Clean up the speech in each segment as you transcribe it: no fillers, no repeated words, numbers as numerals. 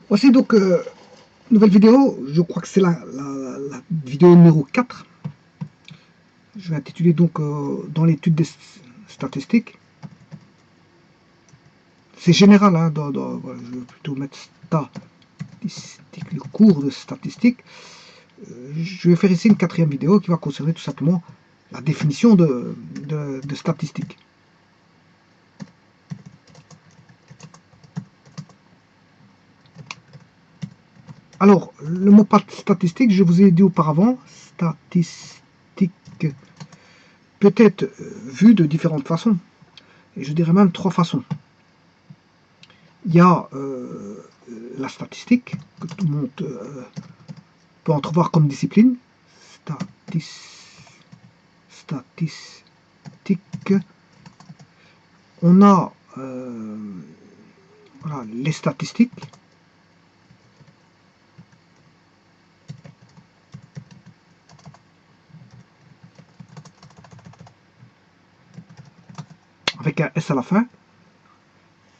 Voici donc nouvelle vidéo, je crois que c'est la vidéo numéro 4. Je vais intituler donc dans l'étude des statistiques. C'est général, hein, voilà, je vais plutôt mettre statistique, le cours de statistiques. Je vais faire ici une quatrième vidéo qui va concerner tout simplement la définition de statistiques. Alors, le mot statistique, je vous ai dit auparavant, statistique peut être vu de différentes façons, et je dirais même 3 façons. Il y a la statistique, que tout le monde peut entrevoir comme discipline. Statistique. On a voilà, les statistiques. Avec un S à la fin.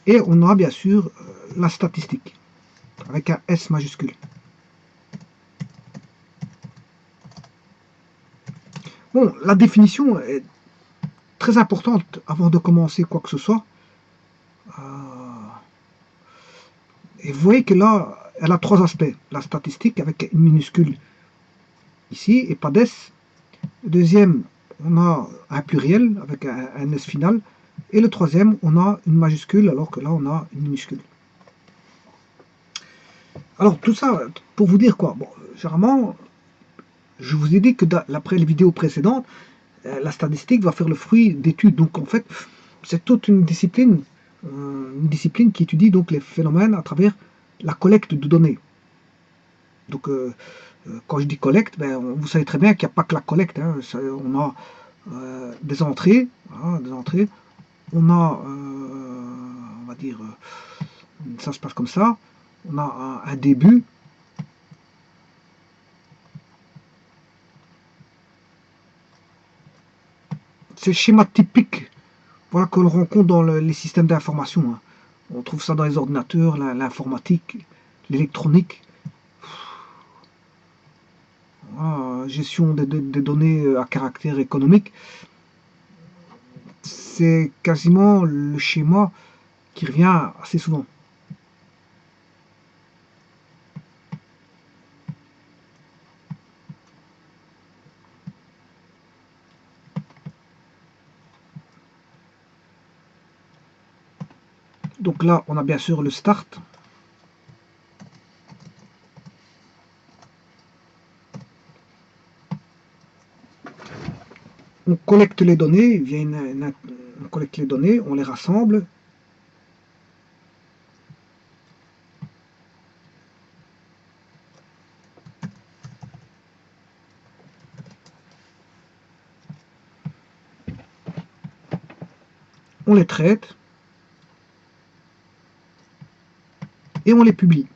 Et on a bien sûr la statistique, avec un S majuscule. Bon, la définition est très importante avant de commencer quoi que ce soit. Et vous voyez que là, elle a 3 aspects. La statistique avec une minuscule ici et pas d'S. Deuxième, on a un pluriel avec un S final. Et le troisième, on a une majuscule alors que là, on a une minuscule. Alors tout ça, pour vous dire quoi? Bon, généralement, je vous ai dit que d'après les vidéos précédentes, la statistique va faire le fruit d'études. Donc en fait, c'est toute une discipline qui étudie donc les phénomènes à travers la collecte de données. Donc quand je dis collecte, ben, vous savez très bien qu'il n'y a pas que la collecte. Hein. On a des entrées, hein, on a, on va dire, ça se passe comme ça, on a un début, c'est le schéma typique, voilà, que l'on rencontre dans les systèmes d'information. Hein. On trouve ça dans les ordinateurs, l'informatique, l'électronique. Voilà, gestion des données à caractère économique. C'est quasiment le schéma qui revient assez souvent. Donc là, on a bien sûr le start. On collecte les données, on collecte les données, on les rassemble. On les traite et on les publie.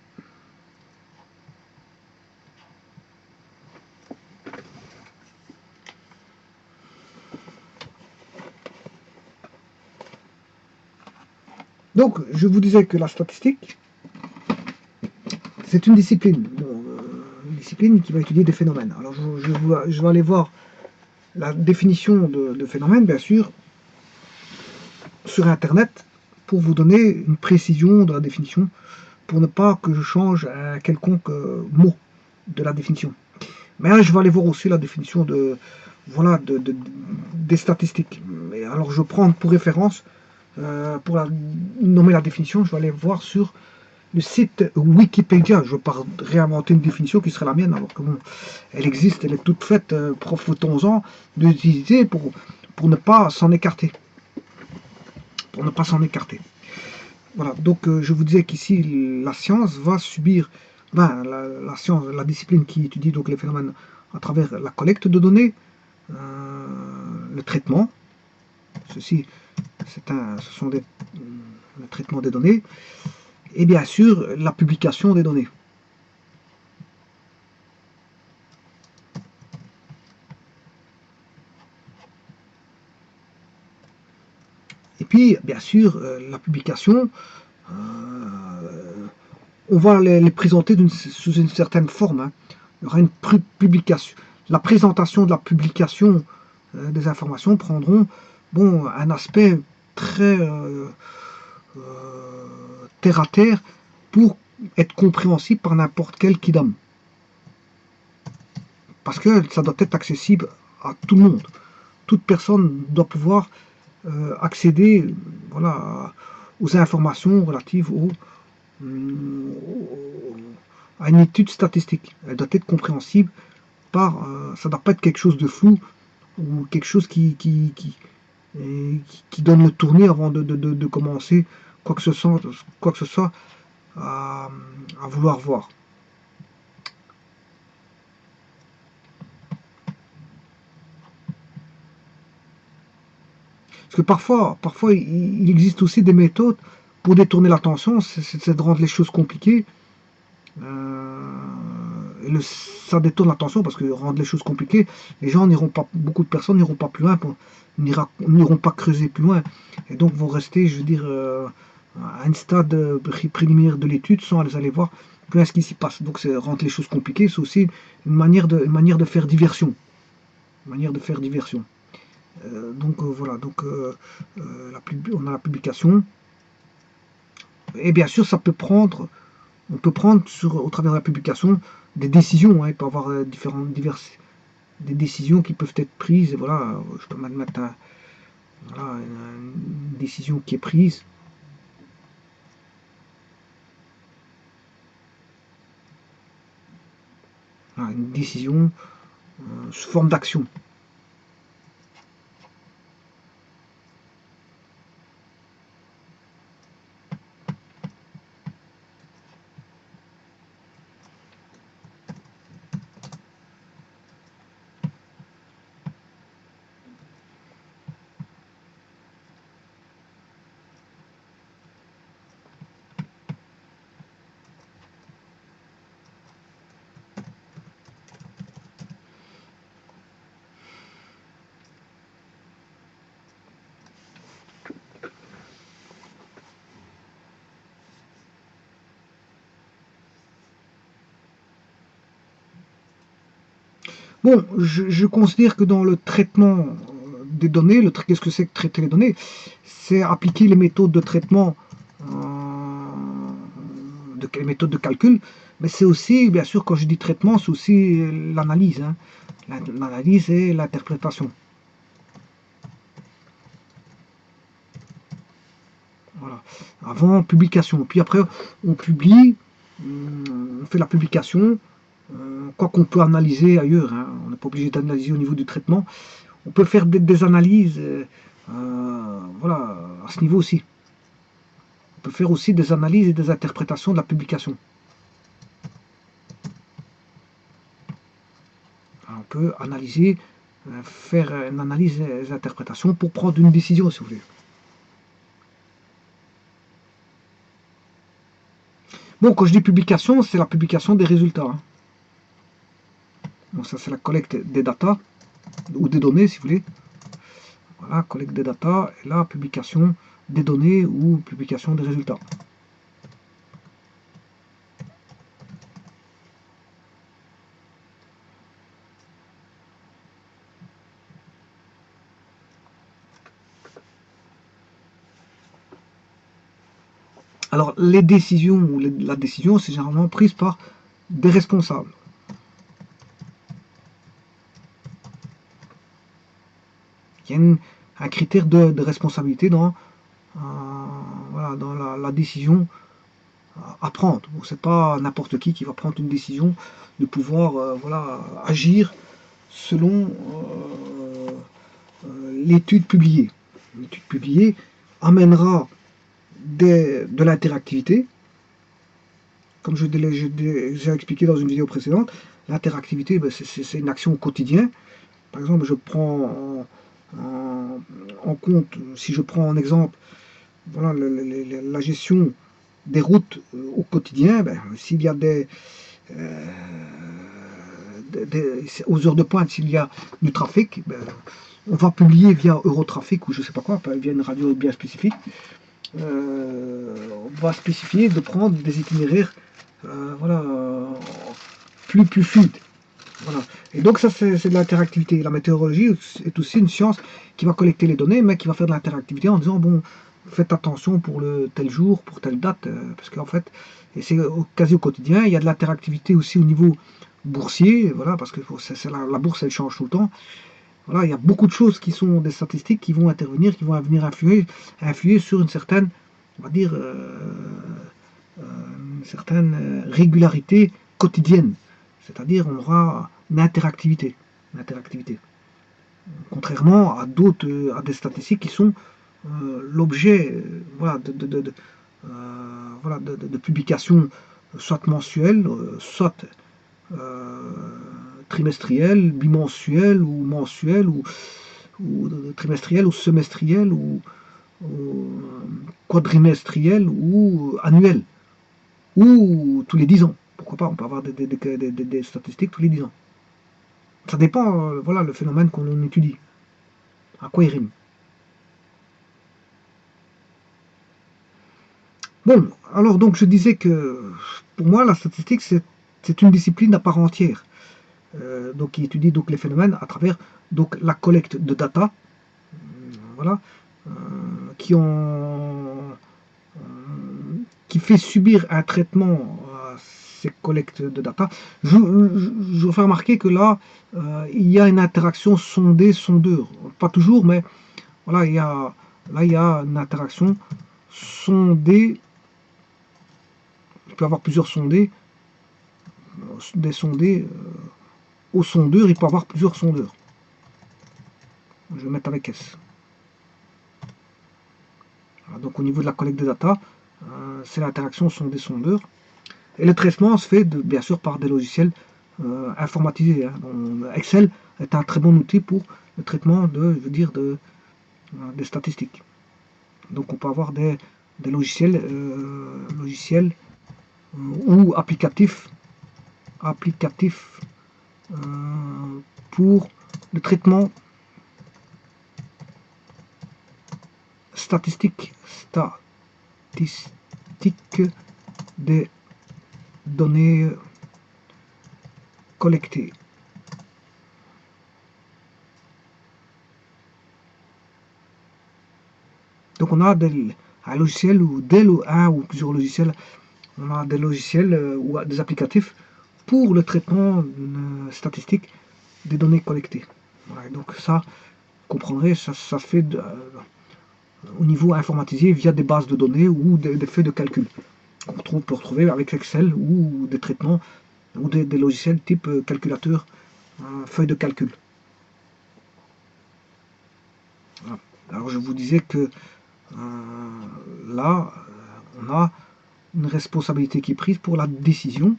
Donc, je vous disais que la statistique, c'est une discipline. Une discipline qui va étudier des phénomènes. Alors, je vais aller voir la définition de phénomène, bien sûr, sur Internet, pour vous donner une précision de la définition, pour ne pas que je change un quelconque mot de la définition. Mais là, je vais aller voir aussi la définition voilà, des statistiques. Et alors, je prends pour référence, pour nommer la définition, je vais aller voir sur le site Wikipédia. Je ne vais pas réinventer une définition qui serait la mienne, alors que bon, elle existe, elle est toute faite, profitons-en de l'utiliser pour ne pas s'en écarter. Pour ne pas s'en écarter. Voilà, donc je vous disais qu'ici, la science va subir, la science, la discipline qui étudie donc les phénomènes à travers la collecte de données, le traitement, ceci, ce sont le traitement des données, et bien sûr la publication des données. Et puis, bien sûr, la publication, on va les présenter sous une certaine forme. Hein. Il y aura une publication. La présentation de la publication des informations prendront un aspect très terre à terre pour être compréhensible par n'importe quel kidam. Parce que ça doit être accessible à tout le monde. Toute personne doit pouvoir accéder aux informations relatives à une étude statistique. Elle doit être compréhensible par... ça ne doit pas être quelque chose de flou ou quelque chose qui donne le tournis avant de commencer quoi que ce soit à vouloir voir. Parce que parfois il existe aussi des méthodes pour détourner l'attention, c'est de rendre les choses compliquées. Ça détourne l'attention parce que rendre les choses compliquées, beaucoup de personnes n'iront pas plus loin, n'iront pas creuser plus loin, et donc vont rester, je veux dire, à un stade préliminaire de l'étude sans aller voir plus loin ce qui s'y passe. Donc rendre les choses compliquées, c'est aussi une manière de faire diversion. Voilà, on a la publication, et bien sûr on peut prendre au travers de la publication des décisions. Hein. Il peut y avoir des décisions qui peuvent être prises. Et voilà, je peux mettre une décision qui est prise. Voilà, une décision sous forme d'action. Bon, je considère que dans le traitement des données, qu'est-ce que c'est que traiter les données? C'est appliquer les méthodes de traitement, les méthodes de calcul, mais c'est aussi, bien sûr, quand je dis traitement, c'est aussi l'analyse. Hein. L'analyse et l'interprétation. Voilà. Avant, publication. Puis après, on publie, on fait la publication. Quoi qu'on peut analyser ailleurs, hein. On n'est pas obligé d'analyser au niveau du traitement. On peut faire des analyses voilà, à ce niveau aussi. On peut faire aussi des analyses et des interprétations de la publication. Alors, on peut analyser, faire une analyse et des interprétations pour prendre une décision, si vous voulez. Bon, quand je dis publication, c'est la publication des résultats. Hein. Donc ça, c'est la collecte des datas, ou des données, si vous voulez. Voilà, collecte des datas, et là, publication des données ou publication des résultats. Alors, les décisions, ou la décision, c'est généralement prise par des responsables. Il y a un critère de responsabilité dans la décision à prendre. Bon, c'est pas n'importe qui va prendre une décision de pouvoir agir selon l'étude publiée. L'étude publiée amènera de l'interactivité. Comme j'ai expliqué dans une vidéo précédente, l'interactivité, ben, c'est une action au quotidien. Par exemple, je prends en compte, si je prends en exemple voilà, la gestion des routes au quotidien, ben, s'il y a aux heures de pointe, s'il y a du trafic, ben, on va publier via Eurotrafic ou je sais pas quoi, via une radio bien spécifique. On va spécifier de prendre des itinéraires voilà, plus fluide. Voilà. Et donc ça c'est de l'interactivité. La météorologie est aussi une science qui va collecter les données, mais qui va faire de l'interactivité en disant bon, faites attention pour le tel jour, pour telle date, parce qu'en fait, et c'est quasi au quotidien, il y a de l'interactivité aussi au niveau boursier, voilà, parce que la bourse elle change tout le temps. Voilà, il y a beaucoup de choses qui sont des statistiques qui vont intervenir, qui vont venir influer sur une certaine, on va dire, une certaine régularité quotidienne. C'est-à-dire on aura une interactivité. Contrairement à d'autres, à des statistiques qui sont l'objet voilà, de publications soit mensuelles, soit trimestrielles, bimensuelles ou mensuelles, ou trimestrielles ou semestrielles ou quadrimestrielles ou annuelles, ou tous les 10 ans. Pourquoi pas, on peut avoir des statistiques tous les 10 ans. Ça dépend, voilà, le phénomène qu'on étudie. À quoi il rime. Bon, alors donc je disais que pour moi la statistique c'est une discipline à part entière, donc qui étudie donc les phénomènes à travers donc la collecte de data, voilà, euh, qui ont qui fait subir un traitement à ces collectes de data. Je vous fais remarquer que là il y a une interaction sondée-sondeur, pas toujours, mais voilà, il y a une interaction sondée. Il peut y avoir plusieurs sondés, des sondés au sondeur, il peut y avoir plusieurs sondeurs. Je vais mettre avec S. Voilà, donc au niveau de la collecte de data, c'est l'interaction sondé-sondeur. Et le traitement se fait bien sûr par des logiciels informatisés. Hein. Excel est un très bon outil pour le traitement des statistiques. Donc on peut avoir des logiciels, ou applicatifs pour le traitement statistique des données collectées. Donc on a un logiciel ou un ou plusieurs logiciels, on a des logiciels ou des applicatifs pour le traitement statistique des données collectées. Voilà, donc ça, vous comprendrez, ça se fait au niveau informatisé via des bases de données ou des feuilles de calcul. On peut retrouver avec Excel ou des traitements ou des logiciels type calculateur, feuille de calcul. Voilà. Alors je vous disais que là, on a une responsabilité qui est prise pour la décision.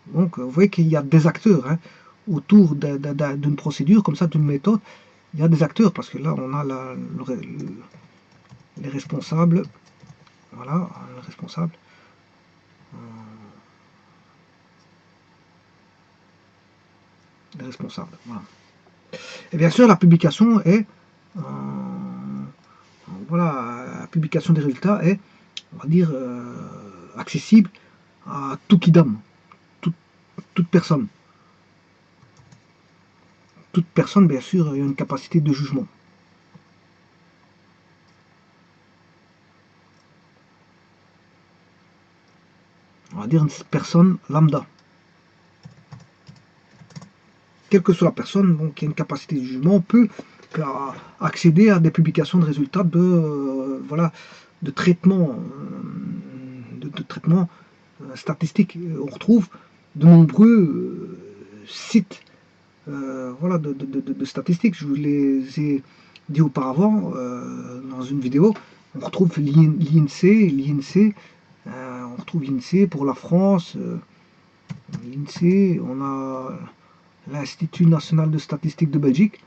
Donc vous voyez qu'il y a des acteurs hein, autour d'une procédure, comme ça, d'une méthode. Il y a des acteurs, parce que là, on a les responsables. Voilà, les responsables. Les responsables, voilà. Et bien sûr, la publication est... voilà, la publication des résultats est, on va dire, accessible à tout kidam, toute personne. Toute personne, bien sûr, a une capacité de jugement. On va dire une personne lambda. Quelle que soit la personne donc, qui a une capacité de jugement, peut accéder à des publications de résultats voilà, de traitement, statistique. On retrouve de nombreux sites voilà, de statistiques. Je vous les ai dit auparavant dans une vidéo. On retrouve l'INSEE, on retrouve l'INSEE pour la France, l'INSEE, on a l'Institut national de statistique de Belgique,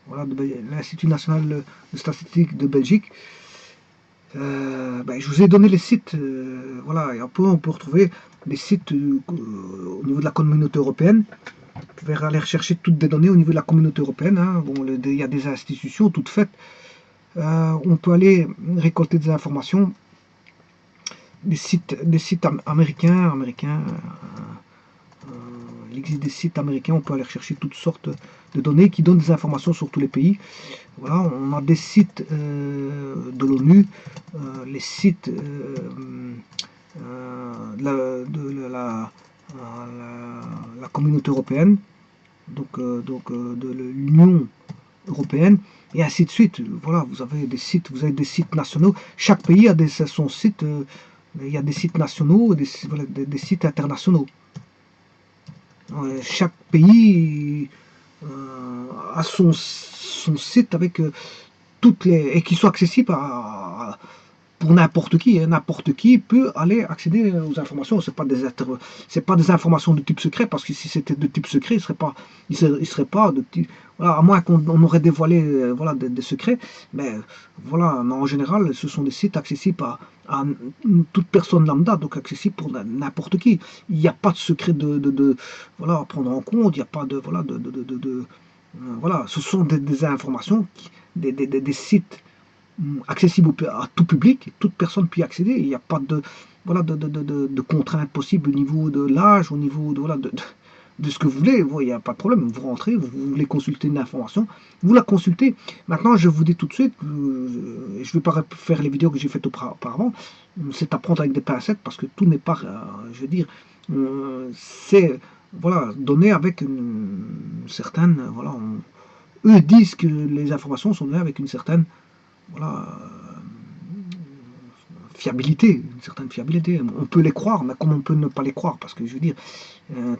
voilà, l'Institut national de statistique de Belgique. Je vous ai donné les sites, voilà, et après on peut retrouver des sites au niveau de la communauté européenne. Vous pouvez aller rechercher toutes des données au niveau de la communauté européenne. Hein. Bon, il y a des institutions toutes faites. On peut aller récolter des informations des sites américains. Il existe des sites américains, on peut aller chercher toutes sortes de données qui donnent des informations sur tous les pays. Voilà, on a des sites de l'ONU, les sites la communauté européenne, de l'Union européenne, et ainsi de suite. Voilà, vous avez des sites nationaux. Chaque pays a son site. Il y a des sites nationaux et des sites internationaux. Chaque pays a son site avec toutes les et qui sont accessibles pour n'importe qui. N'importe qui peut aller accéder aux informations. C'est pas des informations de type secret, parce que si c'était de type secret, il serait pas de type, voilà, à moins qu'on aurait dévoilé voilà des secrets. Mais voilà, en général, ce sont des sites accessibles à toute personne lambda, donc accessible pour n'importe qui. Il n'y a pas de secret voilà, à prendre en compte. Il n'y a pas de voilà voilà, ce sont des informations, des sites accessible à tout public, toute personne peut y accéder. Il n'y a pas voilà, de contraintes possibles au niveau de l'âge, au niveau voilà, de ce que vous voulez. Il n'y a pas de problème. Vous rentrez, vous voulez consulter une information, vous la consultez. Maintenant, je vous dis tout de suite, je ne vais pas faire les vidéos que j'ai faites auparavant, c'est à prendre avec des pincettes, parce que tout n'est pas, je veux dire, c'est voilà, donné avec une certaine, voilà, eux disent que les informations sont données avec une certaine voilà, fiabilité, une certaine fiabilité. On peut les croire, mais comme on peut ne pas les croire, parce que je veux dire,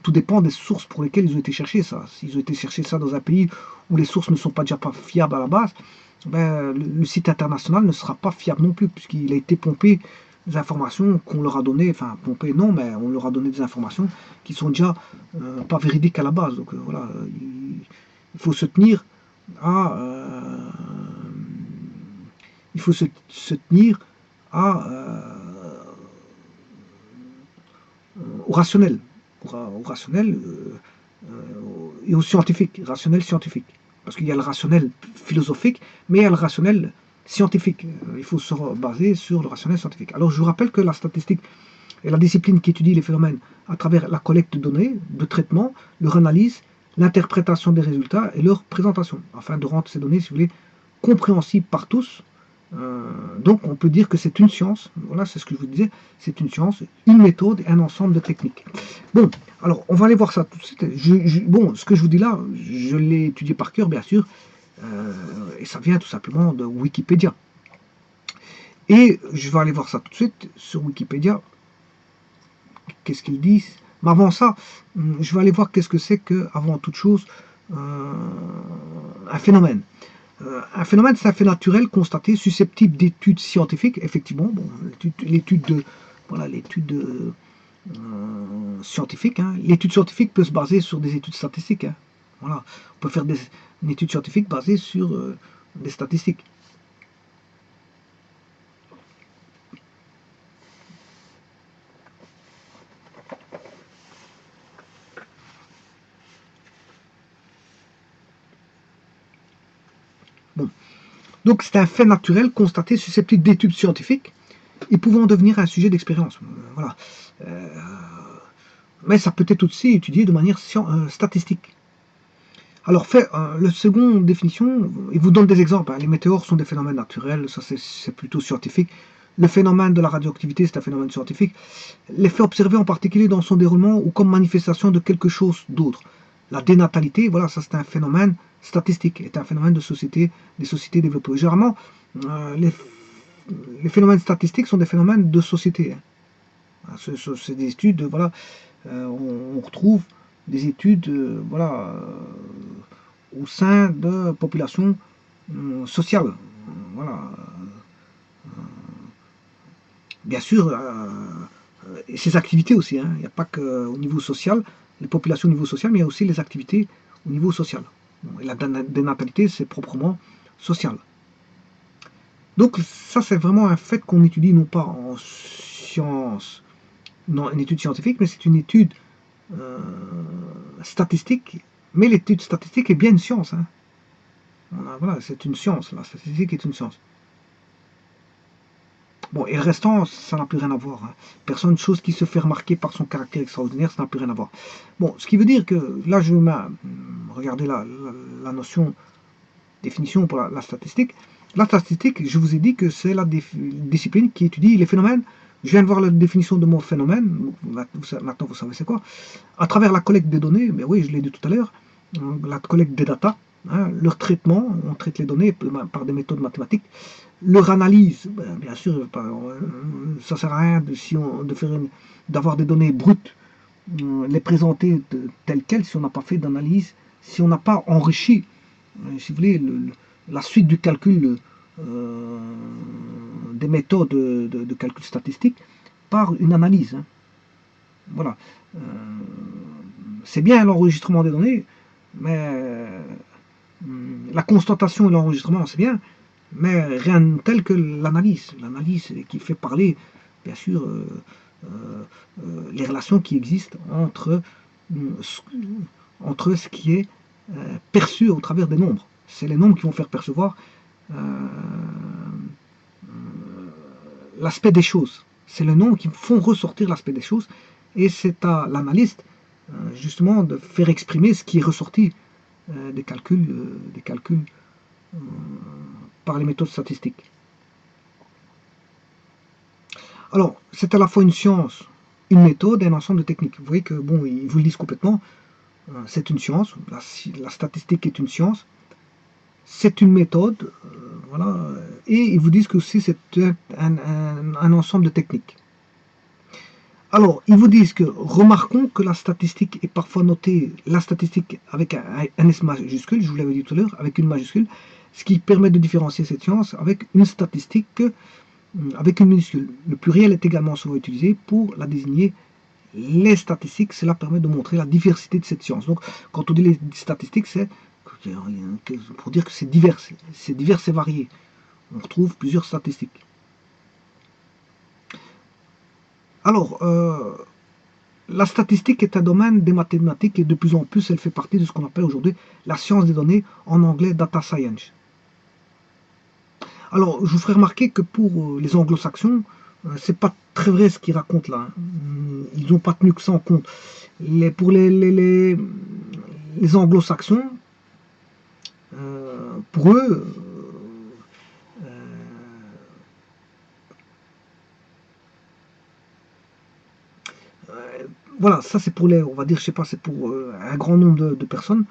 tout dépend des sources pour lesquelles ils ont été cherchés ça. S'ils ont été cherchés ça dans un pays où les sources ne sont pas déjà pas fiables à la base, ben, le site international ne sera pas fiable non plus, puisqu'il a été pompé des informations qu'on leur a données, enfin pompé non, mais on leur a donné des informations qui sont déjà pas véridiques à la base. Donc voilà, il faut se tenir à il faut se tenir au rationnel, au rationnel et au scientifique, rationnel scientifique. Parce qu'il y a le rationnel philosophique, mais il y a le rationnel scientifique. Il faut se baser sur le rationnel scientifique. Alors je vous rappelle que la statistique est la discipline qui étudie les phénomènes à travers la collecte de données, de traitement, leur analyse, l'interprétation des résultats et leur présentation, afin de rendre ces données, si vous voulez, compréhensibles par tous. Donc on peut dire que c'est une science, voilà, c'est ce que je vous disais, c'est une science, une méthode et un ensemble de techniques. Bon, alors on va aller voir ça tout de suite. Bon, ce que je vous dis là, je l'ai étudié par cœur, bien sûr, et ça vient tout simplement de Wikipédia. Et je vais aller voir ça tout de suite sur Wikipédia. Qu'est-ce qu'ils disent? Mais avant ça, je vais aller voir qu'est-ce que c'est que, avant toute chose, un phénomène. Un phénomène, c'est un fait naturel constaté, susceptible d'études scientifiques, effectivement. Bon, l'étude de voilà, l'étude scientifique. Hein. L'étude scientifique peut se baser sur des études statistiques. Hein. Voilà, on peut faire une étude scientifique basée sur des statistiques. Bon. Donc c'est un fait naturel constaté susceptible d'études scientifiques et pouvant devenir un sujet d'expérience. Voilà. Mais ça peut être aussi étudié de manière statistique. Alors, la seconde définition, il vous donne des exemples. Hein. Les météores sont des phénomènes naturels, ça c'est plutôt scientifique. Le phénomène de la radioactivité, c'est un phénomène scientifique. L'effet observé en particulier dans son déroulement ou comme manifestation de quelque chose d'autre. La dénatalité, voilà, ça c'est un phénomène statistique, est un phénomène de société, des sociétés développées. Généralement, les phénomènes statistiques sont des phénomènes de société. Hein. C'est des études, voilà, on retrouve des études, voilà, au sein de populations sociales. Voilà. Bien sûr, et ces activités aussi. Hein. Il n'y a pas qu'au niveau social, les populations au niveau social, mais il y a aussi les activités au niveau social. Bon, et la dénatalité, c'est proprement social. Donc ça, c'est vraiment un fait qu'on étudie non pas en science, non, une étude scientifique, mais c'est une étude statistique. Mais l'étude statistique est bien une science. Hein. Voilà, c'est une science. La statistique est une science. Bon, et le restant, ça n'a plus rien à voir. Hein. Personne, chose qui se fait remarquer par son caractère extraordinaire, ça n'a plus rien à voir. Bon, ce qui veut dire que, là, je vais regarder la notion, définition pour la statistique. La statistique, je vous ai dit que c'est la discipline qui étudie les phénomènes. Je viens de voir la définition de mon phénomène. Maintenant, vous savez c'est quoi. À travers la collecte des données, mais oui, je l'ai dit tout à l'heure, la collecte des data, hein, leur traitement, on traite les données par des méthodes mathématiques. Leur analyse, bien sûr, ça ne sert à rien d'avoir des données brutes, les présenter telles quelles si on n'a pas fait d'analyse, si on n'a pas enrichi, si vous voulez, la suite du calcul des méthodes de calcul statistique par une analyse. Hein. Voilà. C'est bien l'enregistrement des données, mais la constatation et l'enregistrement, c'est bien, mais rien de tel que l'analyse. L'analyse qui fait parler, bien sûr, les relations qui existent entre ce qui est perçu au travers des nombres. C'est les nombres qui vont faire percevoir l'aspect des choses. C'est les nombres qui font ressortir l'aspect des choses, et c'est à l'analyste, justement, de faire exprimer ce qui est ressorti des calculs par les méthodes statistiques. Alors, c'est à la fois une science, une méthode et un ensemble de techniques. Vous voyez que, bon, ils vous le disent complètement, c'est une science, la statistique est une science, c'est une méthode, voilà, et ils vous disent que aussi c'est un ensemble de techniques. Alors, ils vous disent que, remarquons que la statistique est parfois notée, la statistique avec un S majuscule, je vous l'avais dit tout à l'heure, avec une majuscule, ce qui permet de différencier cette science avec une statistique avec une minuscule. Le pluriel est également souvent utilisé pour la désigner les statistiques. Cela permet de montrer la diversité de cette science. Donc, quand on dit les statistiques, c'est pour dire que c'est divers et varié. On retrouve plusieurs statistiques. Alors, la statistique est un domaine des mathématiques et de plus en plus, elle fait partie de ce qu'on appelle aujourd'hui la science des données, en anglais data science. Alors, je vous ferai remarquer que pour les anglo-saxons, c'est pas très vrai ce qu'ils racontent là. Ils n'ont pas tenu que ça en compte. Pour les anglo-saxons, pour eux, voilà, ça c'est pour on va dire, je sais pas, c'est pour un grand nombre de personnes,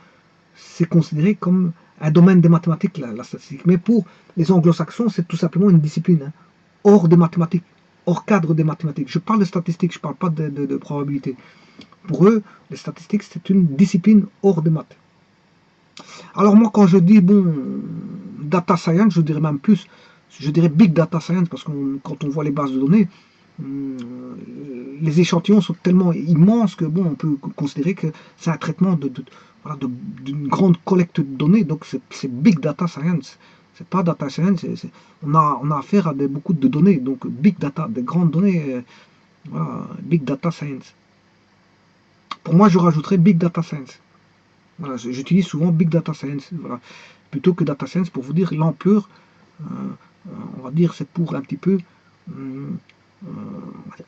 c'est considéré comme un domaine des mathématiques, la statistique. Mais pour les anglo-saxons, c'est tout simplement une discipline, hein, hors des mathématiques, hors cadre des mathématiques. Je parle de statistiques, je ne parle pas de probabilité. Pour eux, les statistiques, c'est une discipline hors des maths. Alors moi, quand je dis, bon, data science, je dirais même plus, je dirais big data science, parce que quand on voit les bases de données, les échantillons sont tellement immenses que, bon, on peut considérer que c'est un traitement d'une grande collecte de données, donc c'est big data science. C'est pas data science, on a affaire à beaucoup de données, donc big data, des grandes données, voilà, big data science. Pour moi, je rajouterais big data science. Voilà, j'utilise souvent big data science, voilà, plutôt que data science pour vous dire l'ampleur. On va dire c'est pour un petit peu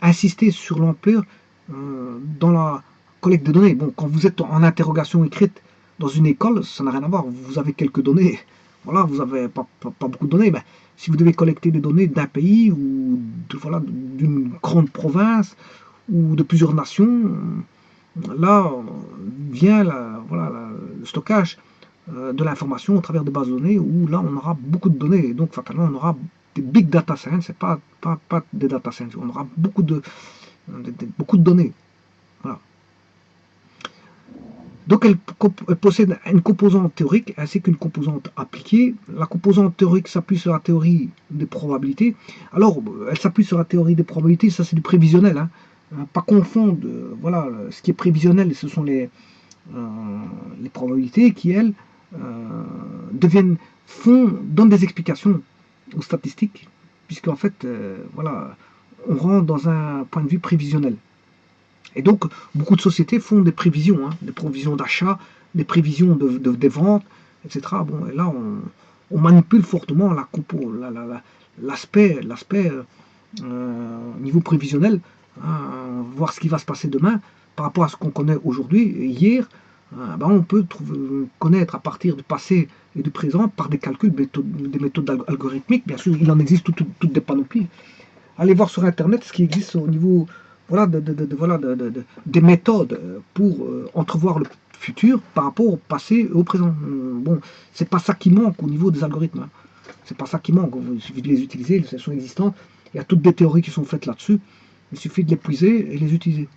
insister sur l'ampleur dans la collecte de données. Bon, quand vous êtes en interrogation écrite dans une école, ça n'a rien à voir. Vous avez quelques données. Voilà, vous n'avez pas beaucoup de données. Mais si vous devez collecter des données d'un pays ou d'une grande province ou de plusieurs nations, là vient le stockage de l'information au travers de bases de données où là on aura beaucoup de données. Et donc fatalement on aura des big data science, c'est pas des data science. On aura beaucoup de données. Voilà. Donc elle possède une composante théorique ainsi qu'une composante appliquée. La composante théorique s'appuie sur la théorie des probabilités. Alors, elle s'appuie sur la théorie des probabilités, ça c'est du prévisionnel. Hein. Pas confondre, voilà, ce qui est prévisionnel, ce sont les probabilités qui, elles, donnent des explications aux statistiques, puisqu'en fait, voilà, on rentre dans un point de vue prévisionnel. Et donc, beaucoup de sociétés font des prévisions, hein, des prévisions d'achat, des prévisions des ventes, etc. Bon, et là, on manipule fortement l'aspect niveau prévisionnel, voir ce qui va se passer demain par rapport à ce qu'on connaît aujourd'hui, hier, on peut connaître à partir du passé et du présent par des calculs, des méthodes algorithmiques. Bien sûr, il en existe toutes des panoplies. Allez voir sur Internet ce qui existe au niveau des méthodes pour entrevoir le futur par rapport au passé et au présent. Bon, c'est pas ça qui manque au niveau des algorithmes. Hein. C'est pas ça qui manque. Il suffit de les utiliser, elles sont existantes. Il y a toutes des théories qui sont faites là-dessus. Il suffit de les puiser et les utiliser.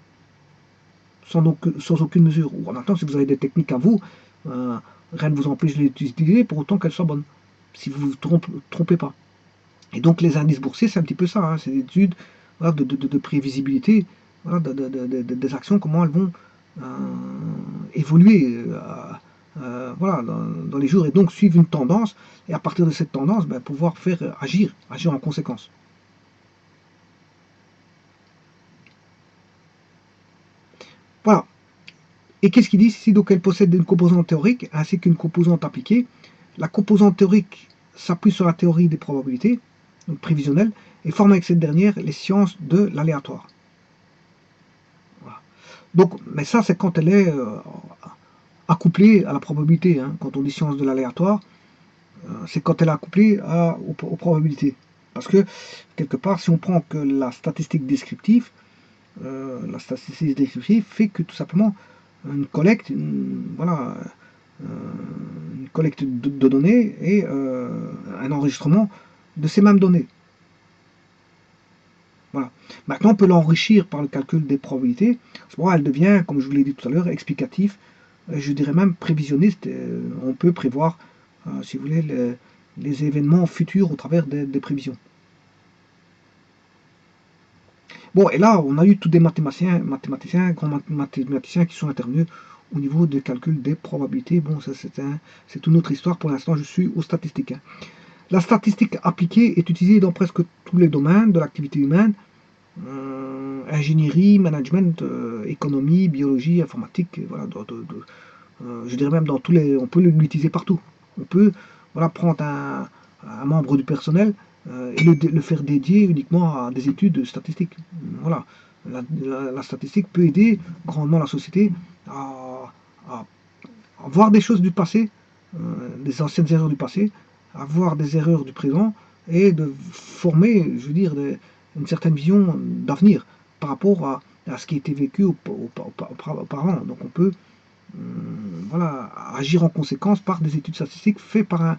Sans aucune mesure. Ou en même temps, si vous avez des techniques à vous, rien ne vous empêche de les utiliser pour autant qu'elles soient bonnes. Si vous ne vous trompez pas. Et donc les indices boursiers, c'est un petit peu ça. Hein, c'est des études de prévisibilité des actions, comment elles vont évoluer dans les jours. Et donc suivre une tendance. Et à partir de cette tendance, pouvoir faire agir en conséquence. Voilà. Et qu'est-ce qu'il dit ici? Donc elle possède une composante théorique ainsi qu'une composante appliquée. La composante théorique s'appuie sur la théorie des probabilités, donc prévisionnelle, et forme avec cette dernière les sciences de l'aléatoire. Voilà. Donc, mais ça c'est quand elle est accouplée à la probabilité. Hein. Quand on dit science de l'aléatoire, c'est quand elle est accouplée aux probabilités. Parce que, quelque part, si on prend que la statistique descriptive, fait que tout simplement une collecte, une collecte de données et un enregistrement de ces mêmes données. Voilà. Maintenant, on peut l'enrichir par le calcul des probabilités. À ce moment, elle devient, comme je vous l'ai dit tout à l'heure, explicative. Je dirais même prévisionniste. On peut prévoir, si vous voulez, les événements futurs au travers des prévisions. Bon, et là, on a eu tous des grands mathématiciens qui sont intervenus au niveau des calculs des probabilités. Bon, ça c'est une autre histoire. Pour l'instant, je suis aux statistiques. Hein. La statistique appliquée est utilisée dans presque tous les domaines de l'activité humaine. Ingénierie, management, économie, biologie, informatique, voilà, je dirais même dans tous les... On peut l'utiliser partout. On peut prendre un membre du personnel et le faire dédier uniquement à des études statistiques. Voilà. La statistique peut aider grandement la société à voir des choses du passé, des anciennes erreurs du passé, à voir des erreurs du présent et de former, je veux dire, une certaine vision d'avenir par rapport à ce qui a été vécu auparavant. Donc on peut agir en conséquence par des études statistiques faites par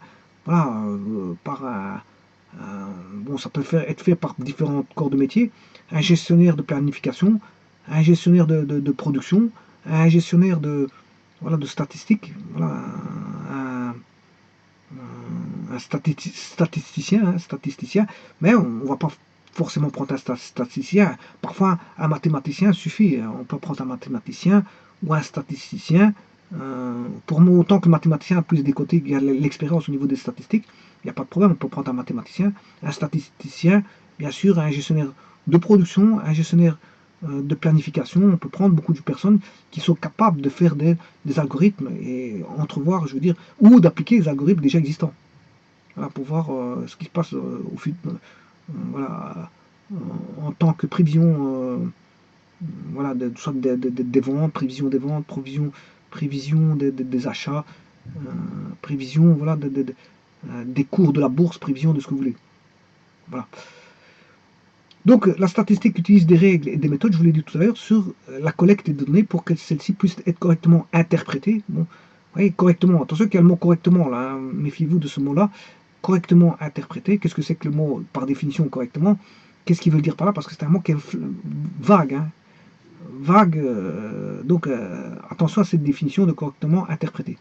bon, ça peut être fait par différents corps de métier, un gestionnaire de planification, un gestionnaire de production, un gestionnaire de statistiques, un statisticien, mais on ne va pas forcément prendre un statisticien. Parfois, un mathématicien suffit. On peut prendre un mathématicien ou un statisticien. Pour autant que le mathématicien a plus des côtés, il y a l'expérience au niveau des statistiques, il n'y a pas de problème, on peut prendre un mathématicien, un statisticien, bien sûr, un gestionnaire de production, un gestionnaire de planification. On peut prendre beaucoup de personnes qui sont capables de faire des algorithmes et entrevoir, je veux dire, ou d'appliquer les algorithmes déjà existants. Voilà, pour voir ce qui se passe au futur, en tant que prévision, soit des ventes, prévision des ventes, prévision des achats, prévision des cours de la bourse, prévision de ce que vous voulez. Voilà. Donc la statistique utilise des règles et des méthodes, je vous l'ai dit tout à l'heure, sur la collecte des données pour que celles-ci puissent être correctement interprétées. Bon, voyez, correctement, attention qu'il y a le mot correctement là, hein, méfiez-vous de ce mot-là. Correctement interprété, qu'est-ce que c'est que le mot par définition correctement? Qu'est-ce qu'il veut dire par là? Parce que c'est un mot qui est vague. Hein. Vague, donc attention à cette définition de correctement interprété.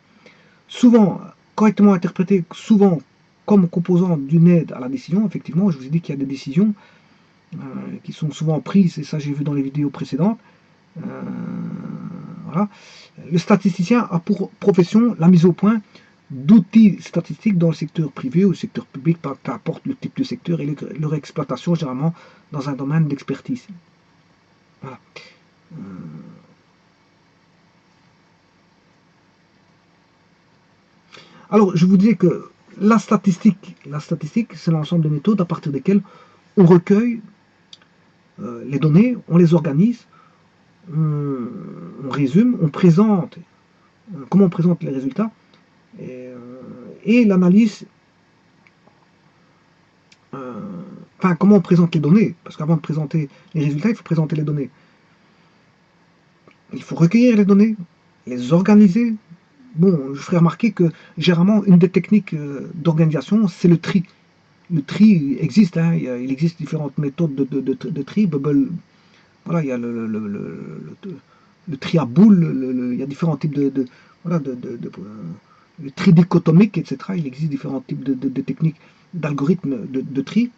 Souvent, correctement interprété, souvent comme composant d'une aide à la décision, effectivement, je vous ai dit qu'il y a des décisions qui sont souvent prises, et ça j'ai vu dans les vidéos précédentes. Voilà. Le statisticien a pour profession la mise au point d'outils statistiques dans le secteur privé ou le secteur public, peu importe le type de secteur, et leur exploitation généralement dans un domaine d'expertise. Voilà. Alors, je vous disais que la statistique c'est l'ensemble de méthodes à partir desquelles on recueille les données, on les organise, on résume, on présente, comment on présente les résultats, et l'analyse, enfin comment on présente les données, parce qu'avant de présenter les résultats, il faut présenter les données. Il faut recueillir les données, les organiser. Bon, je ferai remarquer que généralement, une des techniques d'organisation, c'est le tri. Le tri existe, hein, il existe différentes méthodes de tri. Bubble, voilà, il y a le tri à boule, il y a différents types voilà, le tri dichotomique, etc. Il existe différents types de techniques, d'algorithmes de tri.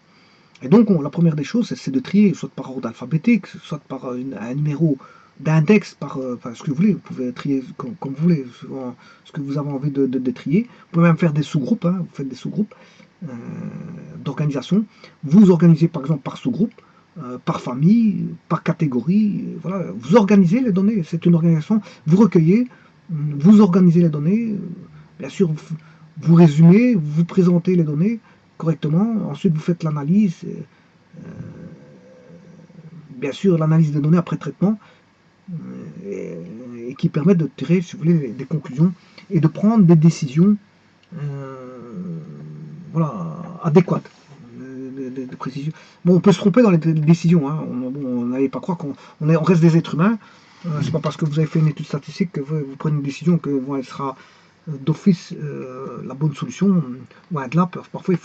Et donc, la première des choses, c'est de trier, soit par ordre alphabétique, soit par un numéro d'index, par enfin, ce que vous voulez. Vous pouvez trier comme vous voulez, souvent, ce que vous avez envie de trier. Vous pouvez même faire des sous-groupes, hein, vous faites des sous-groupes d'organisation. Vous organisez par exemple par sous-groupe, par famille, par catégorie. Voilà. Vous organisez les données, c'est une organisation. Vous recueillez, vous organisez les données. Bien sûr, vous résumez, vous présentez les données correctement. Ensuite, vous faites l'analyse. Bien sûr, l'analyse des données après traitement. Et qui permet de tirer, si vous voulez, des conclusions et de prendre des décisions voilà, adéquates. De précision. Bon, on peut se tromper dans les décisions. Hein. On n'allait pas croire on reste des êtres humains. C'est pas parce que vous avez fait une étude statistique que vous prenez une décision que bon, elle sera d'office la bonne solution. Ouais, de là, parfois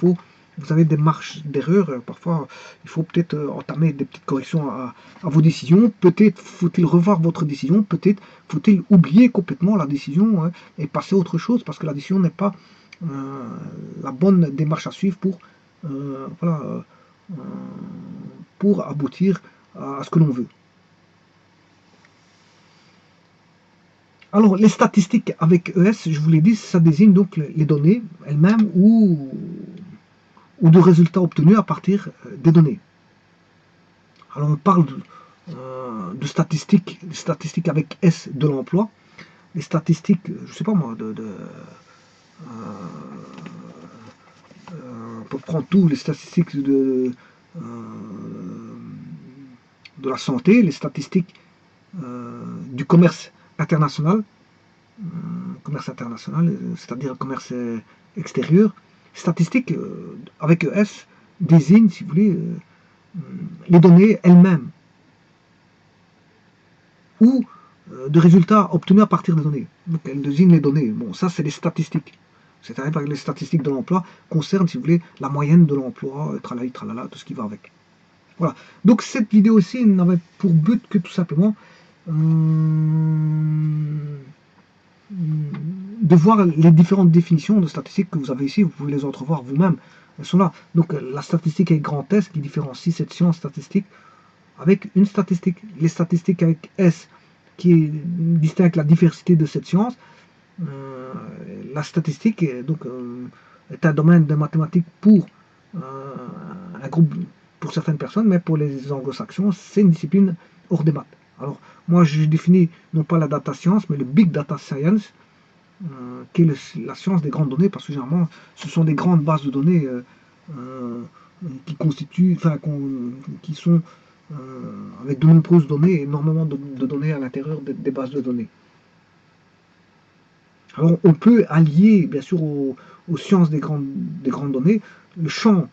vous avez des marges d'erreur. Parfois, il faut peut-être entamer des petites corrections à vos décisions. Peut-être faut-il revoir votre décision. Peut-être faut-il oublier complètement la décision hein, et passer à autre chose parce que la décision n'est pas la bonne démarche à suivre voilà, pour aboutir à ce que l'on veut. Alors, les statistiques avec ES, je vous l'ai dit, ça désigne donc les données elles-mêmes ou de résultats obtenus à partir des données. Alors, on parle de statistiques avec S de l'emploi, les statistiques, je ne sais pas moi, on peut prendre tous les statistiques de la santé, les statistiques du commerce international, c'est-à-dire commerce extérieur. Statistiques avec ES désigne, si vous voulez, les données elles-mêmes ou de résultats obtenus à partir des données. Donc elles désignent les données. Bon, ça c'est les statistiques. C'est-à-dire que les statistiques de l'emploi concernent, si vous voulez, la moyenne de l'emploi, tralala, tralala, tout ce qui va avec. Voilà. Donc cette vidéo aussi n'avait pour but que tout simplement de voir les différentes définitions de statistiques que vous avez ici. Vous pouvez les entrevoir vous-même. Elles sont là. Donc la statistique avec grand S qui différencie cette science statistique avec une statistique. Les statistiques avec S qui distingue la diversité de cette science. La statistique est un domaine de mathématiques pour un groupe, pour certaines personnes, mais pour les anglo-saxons, c'est une discipline hors des maths. Alors, moi, je définis non pas la data science, mais le big data science, qui est la science des grandes données, parce que généralement, ce sont des grandes bases de données qui constituent, enfin, qui sont avec de nombreuses données, énormément de données à l'intérieur des bases de données. Alors, on peut allier, bien sûr, aux sciences des grandes données, le champ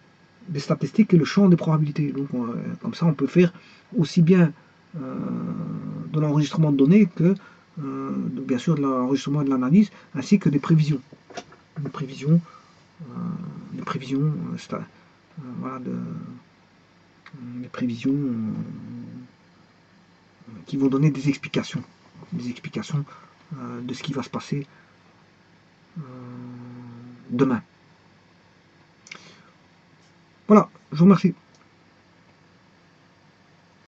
des statistiques et le champ des probabilités. Donc, comme ça, on peut faire aussi bien de l'enregistrement de données que, bien sûr, de l'enregistrement et de l'analyse, ainsi que des prévisions. Des prévisions, voilà, des prévisions qui vont donner des explications de ce qui va se passer demain. Voilà, je vous remercie.